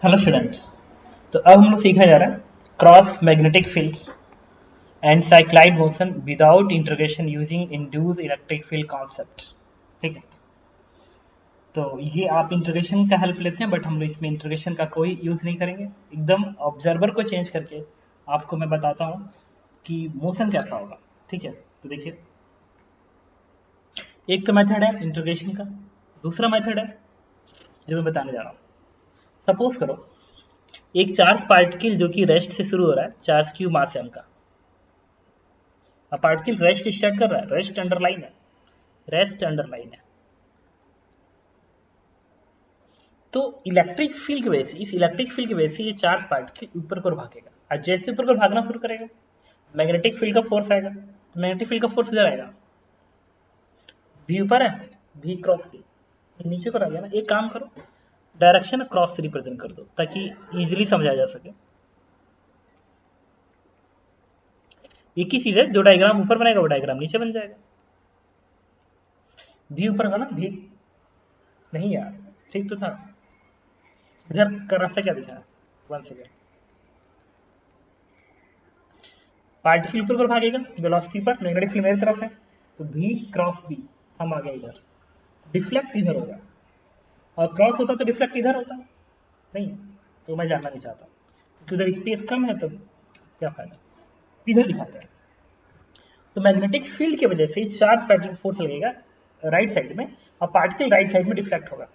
Hello students. तो अब हम लोग सीखा जा रहा है cross magnetic fields and cycloid motion without integration using induce electric field concept. ठीक है, तो ये आप इंटीग्रेशन का हेल्प लेते हैं, बट हम लोग इसमें इंटीग्रेशन का कोई यूज नहीं करेंगे। एकदम ऑब्जर्वर को चेंज करके आपको मैं बताता हूँ कि मोशन कैसा होगा। ठीक है, तो देखिए, एक तो मेथड है इंटीग्रेशन का, दूसरा मेथड है जो मैं बताने जा रहा हूँ। सपोज करो एक चार्ज पार्टिकल जो कि रेस्ट से शुरू हो रहा है, चार्ज क्यू मास m का। अब पार्टिकल रेस्ट स्टार्ट कर रहा है, रेस्ट अंडरलाइन है, रेस्ट अंडरलाइन है। तो इलेक्ट्रिक फील्ड की वजह से, इस इलेक्ट्रिक फील्ड की वजह से ये चार्ज पार्टिकल ऊपर को भागेगा, और जैसे ऊपर को भागना शुरू करेगा मैग्नेटिक फील्ड का फोर्स आएगा। तो मैग्नेटिक फील्ड का फोर्स इधर आएगा, भी ऊपर है, भी क्रॉस भी नीचे को आ गया ना। एक काम करो, डायरेक्शन क्रॉस से रिप्रेजेंट कर दो ताकि इजीली समझा जा सके। एक ही चीज है, जो डायग्राम ऊपर बनेगा वो डायग्राम नीचे बन जाएगा। भी ऊपर का ना, भी नहीं यार, ठीक तो था। इधर का रास्ता क्या दिखा है, वन सेकेंड। पार्टिकल ऊपर को भागेगा, वेलोसिटी पर, मैग्नेटिक फील्ड मेरी तरफ है, तो भी क्रॉस बी हम आ गए इधर। डिफ्लेक्ट इधर होगा, और क्रॉस होता तो डिफ्लेक्ट इधर होता नहीं। तो मैं जानना नहीं चाहता क्योंकि उधर स्पेस कम है, तो क्या फायदा, इधर दिखाते हैं। तो मैग्नेटिक फील्ड की वजह से चार्ज पार्टिकल फोर्स लगेगा राइट साइड में, और पार्टिकल राइट साइड में डिफ्लेक्ट होगा।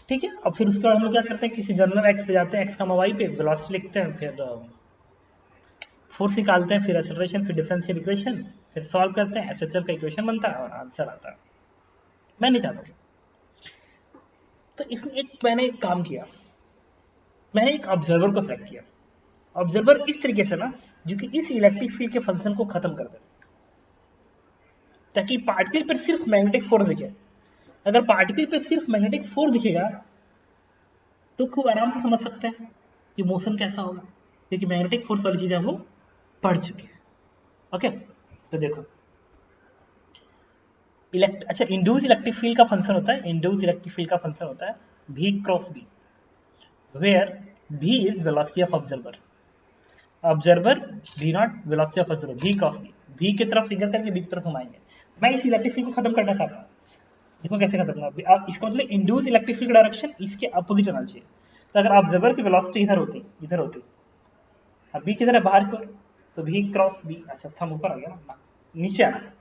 ठीक है, अब फिर उसके बाद हम लोग क्या करते हैं, किसी जर्नल एक्स पे जाते हैं, एक्स का वाई पे वेलोसिटी लिखते हैं, फिर फोर्स निकालते हैं, फिर एक्सेलरेशन, फिर डिफरेंशियल इक्वेशन, फिर सॉल्व करते हैं, एसएचएफ का इक्वेशन बनता है और आंसर आता है। मैं नहीं चाहता। तो इसमें एक मैंने एक काम किया, मैंने एक ऑब्जर्वर को सेलेक्ट किया। ऑब्जर्वर इस तरीके से ना, जो कि इस इलेक्ट्रिक फील्ड के फंक्शन को खत्म कर दे, ताकि पार्टिकल पर सिर्फ मैग्नेटिक फोर्स दिखे। अगर पार्टिकल पे सिर्फ मैग्नेटिक फोर्स दिखेगा तो खूब आराम से समझ सकते हैं कि मोशन कैसा होगा, क्योंकि मैग्नेटिक फोर्स वाली चीजें हम लोग पढ़ चुके हैं। ओके, तो देखो, अच्छा, इंड्यूस इलेक्ट्रिक फील्ड का फंक्शन होता है, इंड्यूस इलेक्ट्रिक फील्ड का फंक्शन होता है v cross b, where v is velocity of observer, observer v not velocity of observer, v cross b। v की तरफ फिगर करके b की तरफ घुमाएंगे। मैं इस इलेक्ट्रिक फील्ड को खत्म करना चाहता हूँ। देखो कैसे खत्म करना, इसका मतलब इंड्यूस इलेक्ट्रिक फील्ड डायरेक्शन इसके अपोजिट होना चाहिए। तो अगर ऑब्जर्वर की वेलोसिटी इधर होती, अब b किधर है, बाहर की ओर, तो v क्रॉस b। अच्छा, थंब ऊपर आ गया ना, नीचे आना।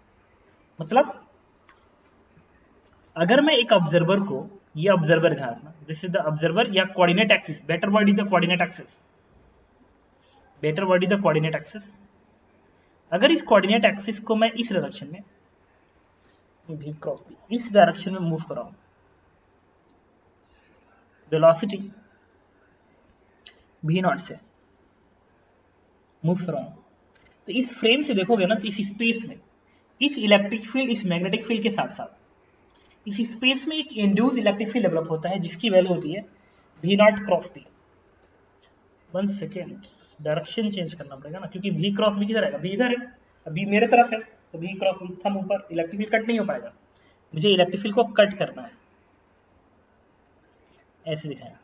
मतलब अगर मैं एक ऑब्जर्वर को, ये ऑब्जर्वर ध्यान रखना, दिस इज द ऑब्जर्वर या coordinate axis, better word is the coordinate axis, better word is the coordinate axis. अगर इस कोऑर्डिनेट एक्सिस को मैं इस डायरेक्शन में, v क्रॉस b, इस डायरेक्शन में मूव कराऊं, वेलोसिटी v नॉट से मूव कराऊं, तो इस फ्रेम से देखोगे ना, तो इस स्पेस में इस इलेक्ट्रिक फील्ड, इस मैग्नेटिक फील्ड के साथ साथ इस स्पेस में एक इंड्यूस इलेक्ट्रिक फील्ड डेवलप होता है, जिसकी वैल्यू होती है v not cross b। One second, direction change करना पड़ेगा ना, क्योंकि v क्रॉस b किधर आएगा, v इधर है, अब v मेरे तरफ है, तो v क्रॉस b थम ऊपर, इलेक्ट्रिक फील्ड कट नहीं हो पाएगा। मुझे इलेक्ट्रिक फील्ड को कट करना है, ऐसे दिखाया,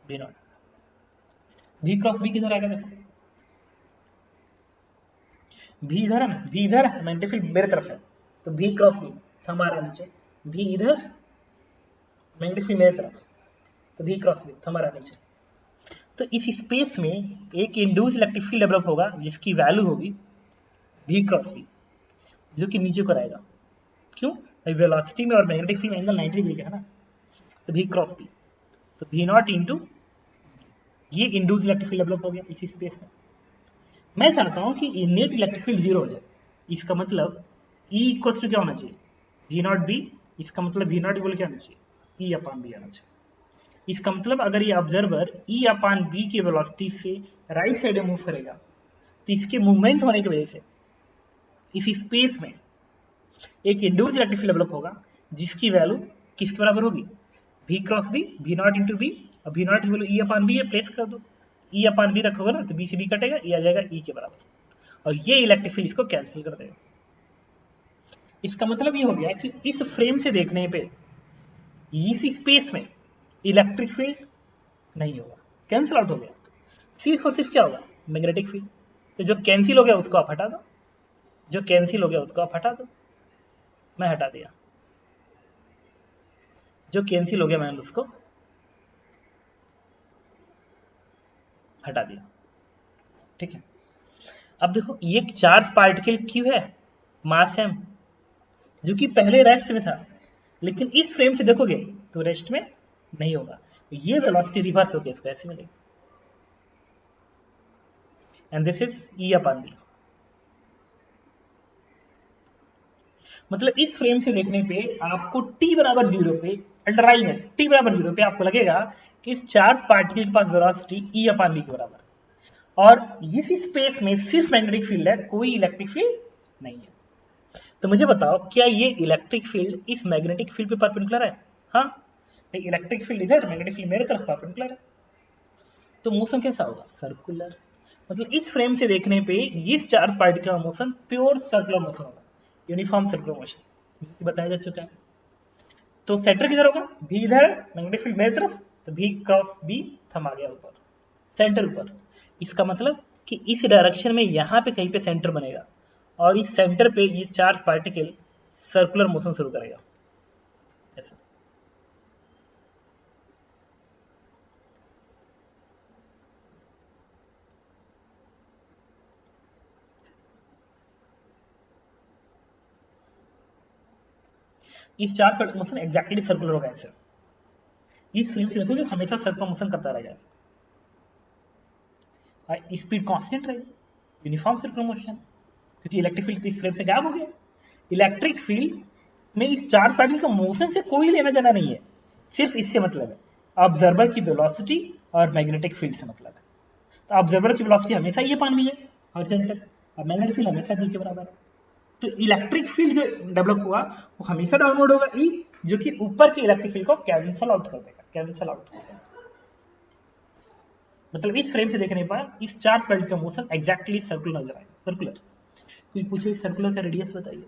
v not, v cross b किधर आएगा, देखो v इधर है ना, v इधर है, मैग्नेटिक फील्ड मेरे तरफ है, तो v क्रॉस b थम आ रहा है नीचे, v इधर, मैग्नेटिक फील्ड मेरे तरफ, तो v क्रॉस b थम आ रहा है नीचे। तो इस स्पेस में एक इंड्यूस इलेक्ट्रिक फील्ड डेवलप होगा, जिसकी वैल्यू होगी v क्रॉस b, जो कि नीचे को रहेगा। क्यों, वेलोसिटी में और मैग्नेटिक फील्ड में एंगल 90 डिग्री का है ना, तो v क्रॉस b, तो v नॉट इंटू, ये इंड्यूस इलेक्ट्रिक फील्ड डेवलप हो गया इसी स्पेस में। मैं चाहता हूं कि नेट इलेक्ट्रिक फील्ड जीरो हो जाए, इसका मतलब E इक्वल टू क्या होना चाहिए, v नॉट b, इसका मतलब v नॉट इक्वल क्या होना चाहिए, E अपान b आना चाहिए। इसका मतलब अगर ये ऑब्जर्वर E अपान b की वेलोसिटी से राइट साइड में मूव करेगा, तो इसके मूवमेंट होने की वजह से इस स्पेस में एक इंड्यूस इलेक्ट्रिक फील्ड डेवलप होगा, जिसकी वैल्यू किसके बराबर होगी, v cross b, v not into b। अब v नॉट की वैल्यू E अपान b है, प्लेस कर दो, E अपान b रखोगे ना, तो b से b कटेगा, E आ जाएगा E के बराबर, और ये इलेक्ट्रिक फील्ड इसको कैंसिल कर देगा। इसका मतलब ये हो गया कि इस फ्रेम से देखने पे इस स्पेस में इलेक्ट्रिक फील्ड नहीं होगा, कैंसिल आउट हो गया। सिर्फ और सिर्फ क्या होगा, मैग्नेटिक फील्ड। तो जो कैंसिल हो गया उसको आप हटा दो, जो कैंसिल हो गया उसको आप हटा दो। मैं हटा दिया, जो कैंसिल हो गया मैंने उसको हटा दिया। ठीक है, अब देखो ये चार्ज पार्टिकल क्यू है, मास एम, जो कि पहले रेस्ट में था, लेकिन इस फ्रेम से देखोगे तो रेस्ट में नहीं होगा, ये वेलोसिटी रिवर्स होगी, इसको ऐसे मिलेगी, and this is E upon B. मतलब इस फ्रेम से देखने पे आपको t बराबर 0 पे, अंडरलाइन है, t बराबर 0 पे आपको लगेगा कि इस चार्ज पार्टिकल के पास वेलोसिटी e अपॉन b के बराबर है, और इस स्पेस में सिर्फ मैग्नेटिक फील्ड है, कोई इलेक्ट्रिक फील्ड नहीं है। तो मुझे बताओ क्या ये इलेक्ट्रिक फील्ड इस मैग्नेटिक फील्ड पे परपेंडिकुलर है? हाँ, इलेक्ट्रिक फील्ड इधर, मैग्नेटिक फील्ड मेरे तरफ परपेंडिकुलर है। तो मोशन कैसा होगा, सर्कुलर। मतलब इस फ्रेम से देखने पे इस चार्ज पार्टिकल का मोशन प्योर सर्कुलर मोशन होगा, यूनिफॉर्म सर्कुलर मोशन बताया जा चुका है। तो सेंटर किधर होगा, भी इधर, मैग्नेटिक फील्ड मेरी तरफ, तो भी क्रॉस बी थम आ गया ऊपर, सेंटर ऊपर। इसका मतलब कि इस डायरेक्शन में यहाँ पे कहीं पे सेंटर बनेगा, और इस सेंटर पे ये चार्ज पार्टिकल सर्कुलर मोशन शुरू करेगा ऐसा। इस charge particle motion exactly circular होगा ऐसे। इस फ्रेम से देखोगे हमेशा सर्कुलर मोशन करता रहेगा, स्पीड कांस्टेंट रहेगी, यूनिफॉर्म सर्कुलर मोशन, क्योंकि इलेक्ट्रिक फील्ड इस फ्रेम से गायब हो गया। इलेक्ट्रिक फील्ड में इस चार्ज पार्टिकल का मोशन से कोई लेना देना नहीं है, सिर्फ इससे मतलब है ऑब्जर्वर की वेलोसिटी और मैग्नेटिक फील्ड से मतलब है। तो ऑब्जर्वर की वेलोसिटी हमेशा ये पान भी है हॉरिजॉन्टल, और मैग्नेटिक फील्ड हमेशा बी के बराबर है। तो इलेक्ट्रिक फील्ड जो डेवलप हुआ वो हमेशा डाउनवर्ड होगा ई, जो कि ऊपर के इलेक्ट्रिक फील्ड को कैंसल आउट कर देगा, कैंसल आउट कर देगा। मतलब इस फ्रेम से देखने पर इस चार्ज पार्टिकल का मोशन एग्जैक्टली सर्कुलर नजर आएगा, सर्कुलर। कोई पूछे इस सर्कुलर का रेडियस बताइए,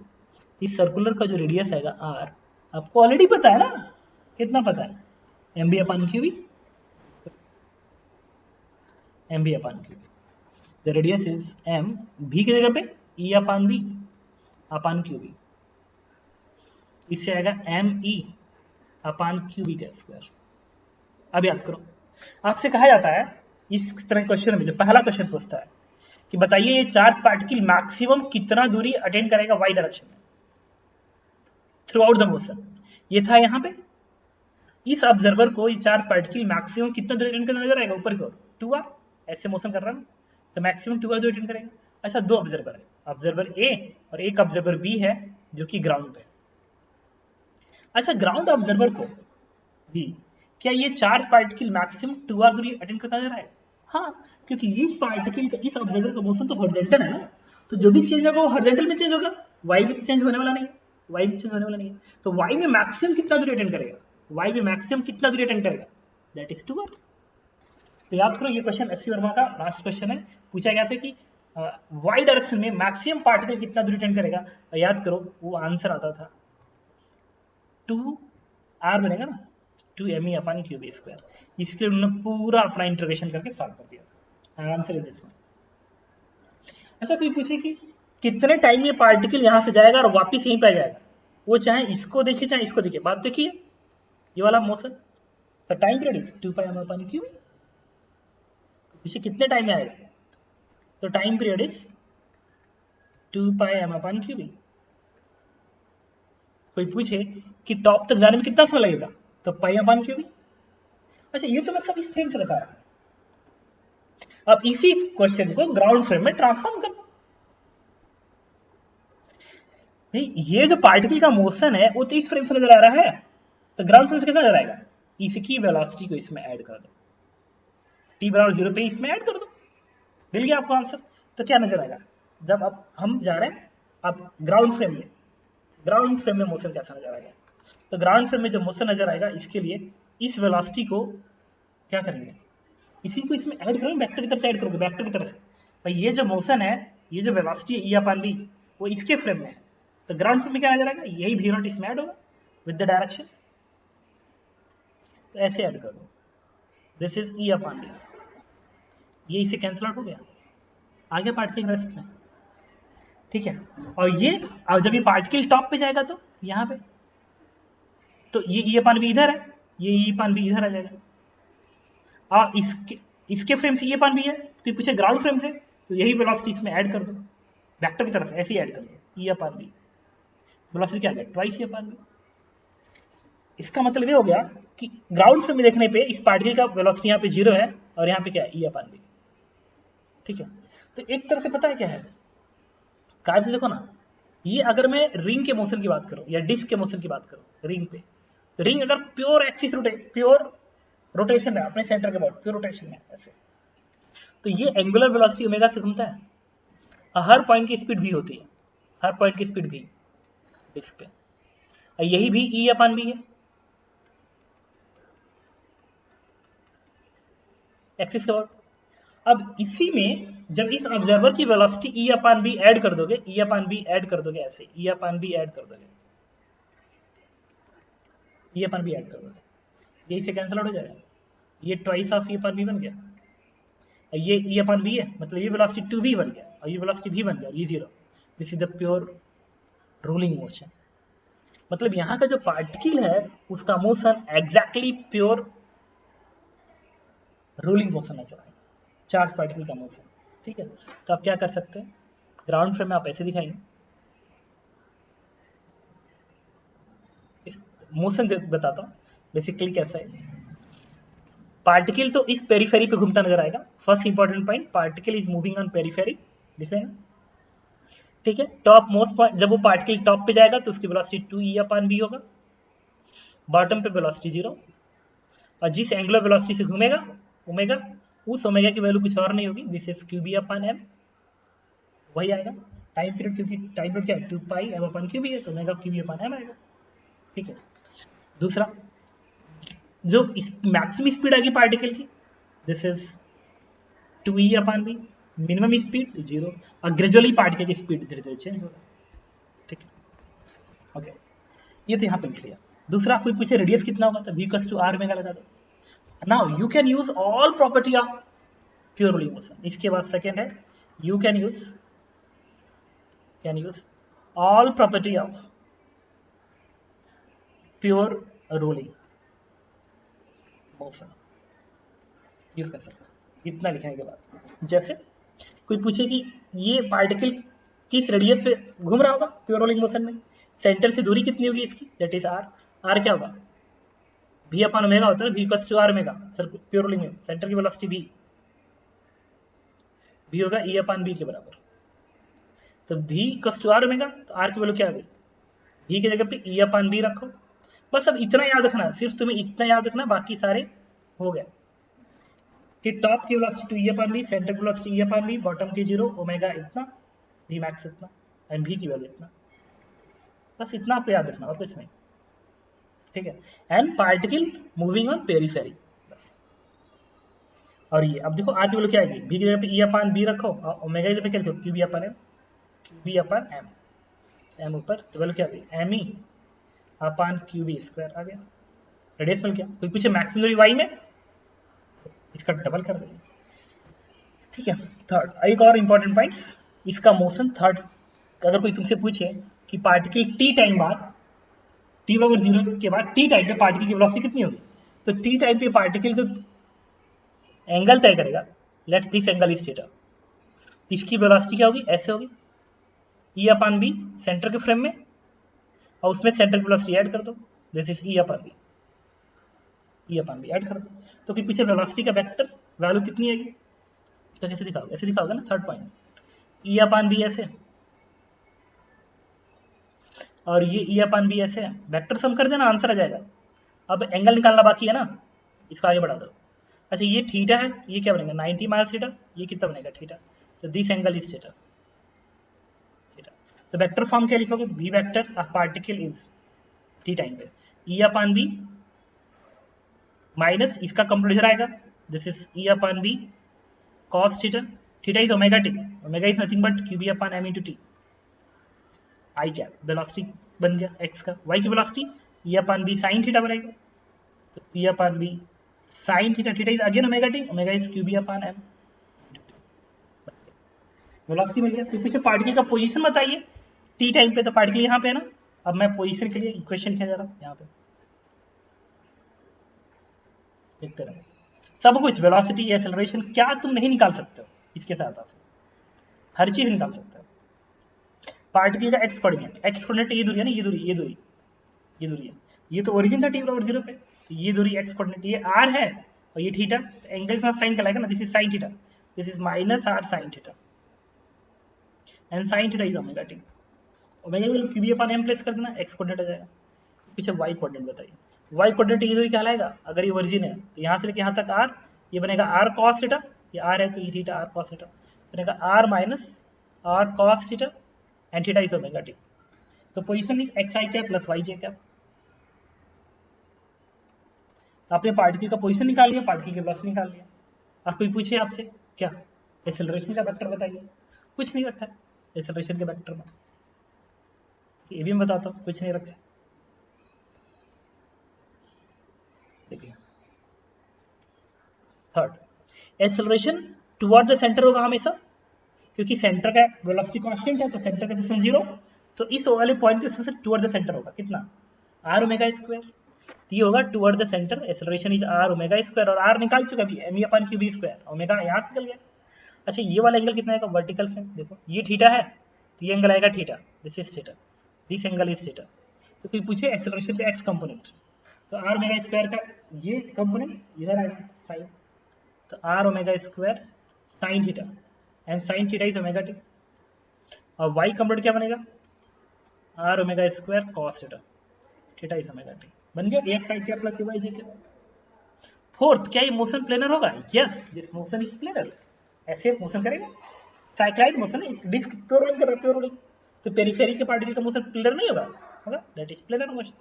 इस सर्कुलर का जो रेडियस आएगा आर, आपको ऑलरेडी पता है ना, कितना पता है, M B upon Q B, M B upon Q B. The radius is M, भी की जगह पे E upon B upon Q B, इससे आएगा एम ई अपान क्यू बी का स्क्वायर। अब याद करो, आपसे कहा जाता है इस तरह के क्वेश्चन में, जो पहला क्वेश्चन पूछता है कि बताइए ये चार्ज पार्टिकल मैक्सिमम कितना दूरी अटेंड करेगा वाई डायरेक्शन में थ्रू आउट द मोशन। ये था यहाँ पे, इस ऑब्जर्वर को ये चार्ज पार्टिकल मैक्सिमम कितना दूरी अटेंड करना नजर आएगा, ऊपर की ओर 2r, ऐसे मोशन कर रहा है, तो मैक्सिमम 2r दूरी अटेंड करेगा। ऐसा दो ऑब्जर्वर है, ऑब्जर्वर ए और एक ऑब्जर्वर बी है जो कि ग्राउंड पे। अच्छा, ग्राउंड ऑब्जर्वर को भी क्या ये चार्ज पार्टिकल मैक्सिमम 2r दूरी अटेंड करता नजर आएगा? हाँ, क्योंकि इस पार्टिकल का, इस ऑब्जर्वर का मोशन तो हॉरिजॉन्टल है ना, तो जो भी चेंज होगा वो हॉरिजॉन्टल में चेंज होगा, वाई भी तो चेंज होने वाला नहीं, वाई भी चेंज होने वाला नहीं है। तो वाई में मैक्सिमम कितना दूरी अटेंड करेगा, वाई में मैक्सिमम कितना दूरी अटेंड करेगा, दैट इज 2r। तो याद करो ये क्वेश्चन एससी वर्मा का लास्ट क्वेश्चन है, पूछा गया था कि वाई डायरेक्शन में मैक्सिमम पार्टिकल कितना दूरी अटेंड करेगा, और याद करो वो आंसर आता था 2r बनेगा ना, 2 me अपॉन क्यूब स्क्वायर। इसके लिए उन्होंने पूरा अपना इंटीग्रेशन करके सॉल्व कर दिया था, आंसर इज दिस वन। ऐसा कोई पूछे कि कितने टाइम में पार्टिकल यहां से जाएगा और वापस यहीं पे आ जाएगा, वो चाहे इसको देखे चाहे इसको देखे, बात देखिए ये वाला मोशन, तो time period is 2 pi m upon cube, पूछे कितने टाइम में आएगा, तो time period is 2 pi m upon cube. कोई पूछे कि टॉप तक जाने में कितना समय लगेगा, तो पाई अपॉन क्यूब। अच्छा, ये तो मैं सब इस फ्रेम से बता रहा हूं, अब इसी क्वेश्चन को ग्राउंड फ्रेम में ट्रांसफॉर्म कर दो। ये जो पार्टिकल का मोशन है वो तो इस फ्रेम से नजर आ रहा है, तो ग्राउंड फ्रेम से कैसे नजर आएगा, इसकी वेलोसिटी को इसमें ऐड कर दो, t बराबर 0 पे इसमें ऐड कर दो, मिल गया आपको आंसर। तो क्या नजर आएगा, जब अब हम जा रहे हैं अब ग्राउंड फ्रेम में, ग्राउंड फ्रेम में मोशन कैसा नजर आएगा, तो ग्राउंड फ्रेम में जो मोशन नजर आएगा इसके लिए इस वेलोसिटी को क्या करेंगे, इसी को इसमें ऐड करोगे, वेक्टर की तरफ से ऐड करोगे, वेक्टर की तरफ से। भाई ये जो मोशन है, ये जो वेलोसिटी है e अपॉन v, वो इसके फ्रेम में है, तो ग्राउंड फ्लो में क्या आ जाएगा, यही v नॉट इसमें ऐड होगा विद द डायरेक्शन, तो ऐसे ऐड कर दो, this is E upon B, ये इसे कैंसिल आउट हो गया, आगे पार्टिकल रेस्ट में, ठीक है। और ये अब जब ये पार्टिकल टॉप पे जाएगा तो यहाँ पे, तो ये ई अपॉन बी इधर है, ये ई अपॉन बी इधर आ जाएगा, और इसके फ्रेम से ई अपॉन बी है, तो पूछे ग्राउंड फ्रेम से, तो यही वेलोसिटी इसमें ऐड कर दो वेक्टर की तरफ से, ऐसे ही ऐड कर दो ई अपॉन बी, वेलोसिटी क्या आ गया ट्वाइस ई अपॉन बी। इसका मतलब ये हो गया कि ग्राउंड फ्रेम में देखने पे इस पार्टिकल का वेलोसिटी यहाँ पे 0 है और यहाँ पे क्या है ई अपॉन बी, ठीक है। तो एक तरह से पता है क्या है, कार से देखो ना, ये अगर मैं रिंग के मोशन की बात करूं या डिस्क के मोशन की बात करूं रिंग पे, तो रिंग अगर प्योर एक्सिस प्योर रोटेशन है अपने सेंटर के अबाउट, प्योर रोटेशन है ऐसे, तो ये एंगुलर वेलोसिटी ओमेगा से घूमता है, हर पॉइंट की स्पीड भी होती है, हर पॉइंट की स्पीड भी डिस्क पे, और यही भी ई अपॉन बी है एक्सिस के अबाउट। अब इसी में जब इस ऑब्जर्वर की velocity E upon B add कर दोगे, ई अपॉन बी ऐड कर दोगे, ऐसे ई अपॉन बी ऐड कर दोगे, ई अपॉन बी ऐड कर दोगे, ये इसे कैंसिल आउट हो जाएगा, ये twice of E upon B बन गया, ये ई अपॉन बी है, मतलब ये वेलोसिटी 2v बन गया और ये वेलोसिटी v बन गया, ये 0, this is the pure rolling motion. मतलब यहाँ का जो पार्टिकल है उसका motion exactly pure rolling motion नजर आएगा, चार्ज पार्टिकल का मोशन, ठीक है। तो आप क्या कर सकते हैं, ग्राउंड फ्रेम में आप ऐसे दिखाएंगे, इस मोशन बताता हूँ बेसिकली कैसा है। पार्टिकल तो इस पेरीफेरी पे घूमता नजर आएगा, first important point, particle is moving on periphery, ठीक है। टॉप मोस्ट पॉइंट, जब वो पार्टिकल टॉप पे जाएगा तो उसकी वेलोसिटी 2e अपॉन b होगा, बॉटम पे वेलोसिटी 0, और जिस एंगुलर वेलोसिटी से घूमेगा ओमेगा, उस ओमेगा की वैल्यू कुछ और नहीं होगी, this is qb upon m, वही आएगा टाइम पीरियड, क्योंकि टाइम पीरियड क्या है 2 पाई m अपॉन qb है, तो ओमेगा qb अपॉन m आएगा, ठीक है। दूसरा, जो मैक्सिमम स्पीड आएगी पार्टिकल की, this is 2e upon b, minimum speed 0, और ग्रेजुअली पार्टिकल की स्पीड धीरे धीरे चेंज होगा, ठीक है। ओके, ये तो यहाँ पे लिख लिया। दूसरा, कोई पूछे रेडियस कितना होगा, तो v equals to r omega लगा दो। Now you can use all property of pure rolling motion. इसके बाद सेकेंड है, you can use all property of pure rolling motion, use कर सकते हैं इतना लिखने के बाद। जैसे कोई पूछे कि ये पार्टिकल किस रेडियस पे घूम रहा होगा प्योर रोलिंग मोशन में, सेंटर से दूरी कितनी होगी इसकी, दैट इज r, r क्या होगा v अपॉन ओमेगा होता है, v equals to r omega, sir pure rolling में सेंटर की वेलोसिटी v होगा e अपॉन b के बराबर, तो v equals to r omega, तो r की वैल्यू क्या आ गई, v की जगह पे e अपॉन b रखो, बस अब इतना याद रखना, सिर्फ तुम्हें इतना याद रखना, बाकी सारे हो गए कि टॉप की velocity 2e upon b, centre की velocity e upon b, bottom की 0, ओमेगा इतना, v मैक्स इतना, एंड v की वैल्यू इतना, बस इतना आपको याद रखना और कुछ नहीं, ठीक है। And particle moving on periphery, और ये अब देखो आर की वैल्यू क्या आएगी, v की जगह पे e अपॉन b रखो और ओमेगा की जगह पे क्या लिखो qb upon m, qb upon m, m ऊपर, तो वैल्यू क्या आ गई me अपॉन qb स्क्वायर आ गया, रेडियस मिल गया। कोई पूछे मैक्सिमम y में, इसका डबल कर देंगे, ठीक है। थर्ड, एक और इंपॉर्टेंट पॉइंट्स, इसका मोशन थर्ड, अगर कोई तुमसे पूछे कि पार्टिकल टी टाइम बाद, टी बराबर 0 के बाद टी टाइम पे पार्टिकल की वेलोसिटी कितनी होगी, तो टी टाइम पे पार्टिकल जो एंगल तय करेगा, let this angle is theta, इसकी वेलोसिटी क्या होगी, ऐसे होगी e अपॉन बी सेंटर के फ्रेम में, और उसमें सेंटर की वेलोसिटी ऐड कर दो, this is e upon B add कर दो, तो कि पीछे वेलोसिटी का वेक्टर वैल्यू कितनी आएगी, तो कैसे दिखाओगे, ऐसे दिखाओगे ना, third point e upon B ऐसे, और ये e अपॉन बी ऐसे, वेक्टर सम कर देना आंसर आ जाएगा। अब एंगल निकालना बाकी है ना, इसको आगे बढ़ा दो। अच्छा ये थीटा है, ये क्या बनेगा 90 माइनस थीटा, ये कितना बनेगा थीटा, तो दिस एंगल इज थीटा, तो वेक्टर फॉर्म क्या लिखोगे, v vector of particle is T time पे e अपॉन बी माइनस इसका कंप्लीट आएगा, this is e upon B cos theta, theta is omega T, omega is nothing but qb upon m into t, I cap velocity बन गया X का, Y की velocity E upon B sine theta बनेगा, तो E upon B sine theta, theta is again omega T, omega is q B upon m, velocity मिल गया। तो पीछे पार्टिकल का पोजीशन बताइए टी टाइम पे, तो पार्टिकल यहाँ पे है ना, अब मैं पोजीशन के लिए इक्वेशन लिखने जा रहा हूँ यहाँ पे, देखते रहो सब कुछ, वेलोसिटी एक्सेलरेशन क्या तुम नहीं निकाल सकते हो, इसके साथ आप हर चीज निकाल सकते हो। पार्टिकल का एक्स कोऑर्डिनेट, एक्स कोऑर्डिनेट ये दूरी है ना, ये दूरी, ये दूरी, ये दूरी है, ये तो ओरिजिन था टी बराबर 0 पे, तो ये दूरी एक्स कोऑर्डिनेट, ये आर है और ये थीटा, एंगल के साथ साइन चलाएगा ना, this is sine theta, this is minus R sine theta, and sine theta is omega T, omega को Q B upon M place कर देना, एक्स कोऑर्डिनेट आ जाएगा। पीछे वाई कोऑर्डिनेट बताइए, वाई कोऑर्डिनेट ये दूरी कहलाएगा, अगर ये ओरिजिन है तो यहाँ से लेके यहाँ तक आर, ये बनेगा आर कॉस थीटा, ये आर है तो ये थीटा आर कॉस थीटा बनेगा r minus r cos theta, and theta is omega t. तो position is x i cap plus y j cap. आपने पार्टिकल का पोजीशन निकाल लिया, पार्टिकल के वेलोसिटी निकाल लिया। अब कोई पूछे आपसे क्या एक्सेलरेशन का वेक्टर बताइए, कुछ नहीं रखा है एक्सेलरेशन के वेक्टर में, ये भी मैं बताता हूँ, कुछ नहीं रखा है। देखिए third acceleration toward the centre होगा हमेशा, क्योंकि सेंटर का वेलोसिटी कांस्टेंट है तो सेंटर का डिस्टेंस 0, तो इस वाले पॉइंट के डिस्टेंस टुवर्ड द सेंटर होगा कितना, आर ओमेगा स्क्वायर, तो ये होगा toward the centre, acceleration is r omega square, और आर निकाल चुका अभी एम ई upon Q b square, omega यहाँ से निकल गया। अच्छा ये वाला एंगल कितना आएगा वर्टिकल से, देखो ये थीटा है तो ये एंगल आएगा theta, this is theta, this angle is theta. तो कोई पूछे एक्सेलरेशन का एक्स कंपोनेंट, तो आर ओमेगा स्क्वायर का ये कंपोनेंट इधर आएगा साइन, तो r omega square sine theta, and sine theta is omega t, और वाई कंपोनेंट क्या बनेगा, r omega square cos theta, theta is omega t, बन गया x i cap plus y j cap. Fourth, क्या ये motion planar होगा, yes this motion is planar, ऐसे motion करेगा, साइक्लाइड मोशन है, डिस्क प्योर रोलिंग कर रहा है, प्योर रोलिंग, तो पेरिफेरी के पार्टिकल का मोशन प्लेनर नहीं होगा, होगा that is planar motion,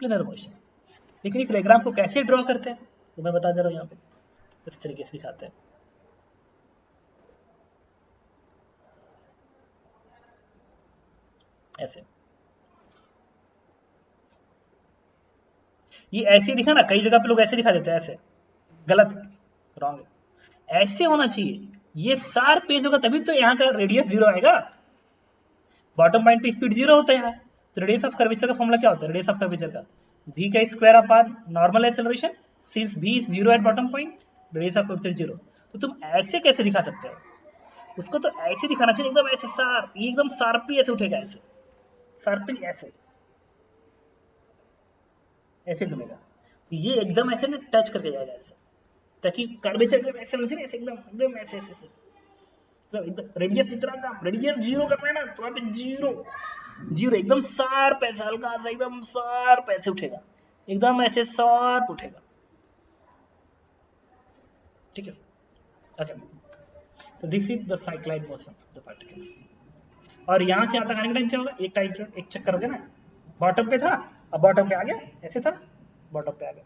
planar motion. लेकिन इस डायग्राम को कैसे ड्रॉ करते हैं तो मैं बता दे रहा हूँ यहाँ पे, इस तरीके से दिखाते हैं। ऐसे ये ऐसे दिखा ना, कई जगह पे लोग ऐसे दिखा देते हैं, ऐसे गलत है, रॉन्ग है, ऐसे होना चाहिए, ये सार पेज होगा तभी तो यहाँ का रेडियस 0 आएगा, बॉटम पॉइंट पे स्पीड 0 होता है यहाँ, तो रेडियस ऑफ कर्वेचर का फॉर्मूला क्या होता है, रेडियस ऑफ कर्वेचर का v का square upon normal acceleration, since v is 0 at bottom point, radius of curvature 0। तो तुम ऐसे कैसे दिखा सकते हो, उसको तो ऐसे दिखाना चाहिए एकदम ऐसे शार्प, ये एकदम शार्पली ऐसे उठेगा, ऐसे शार्पली ऐसे ऐसे घूमेगा, तो ये एकदम ऐसे ना टच करके जाएगा ऐसे, ताकि कर्वेचर एकदम ऐसे ऐसे एकदम एकदम ऐसे ऐसे रेडियस जितना कम, रेडियस 0 करना है ना तो वहां पे 0 0 एकदम शार्प ऐसे, हल्का सा एकदम शार्प ऐसे उठेगा, एकदम ऐसे शार्प उठेगा, ठीक है। अच्छा तो this is the cycloid motion of the particles, और यहाँ से यहाँ तक आने का टाइम क्या होगा, एक टाइम एक चक्कर हो गया ना, बॉटम पे था अब बॉटम पे आ गया, ऐसे था बॉटम पे आ गया,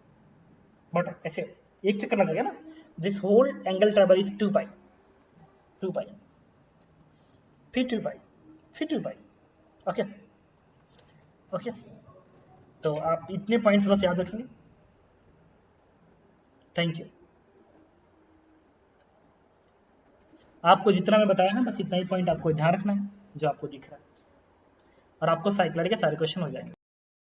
बॉटम ऐसे एक चक्कर लगा गया ना, this whole angle travel is 2 pi, 2 pi, फिर 2 पाई, फिर 2 पाई, ओके ओके। तो आप इतने पॉइंट्स बस याद रखेंगे, थैंक यू। आपको जितना मैं बताया है बस इतना ही पॉइंट आपको ध्यान रखना है जो आपको दिख रहा है, और आपको साइक्लाइड के सारे क्वेश्चन हो जाएंगे।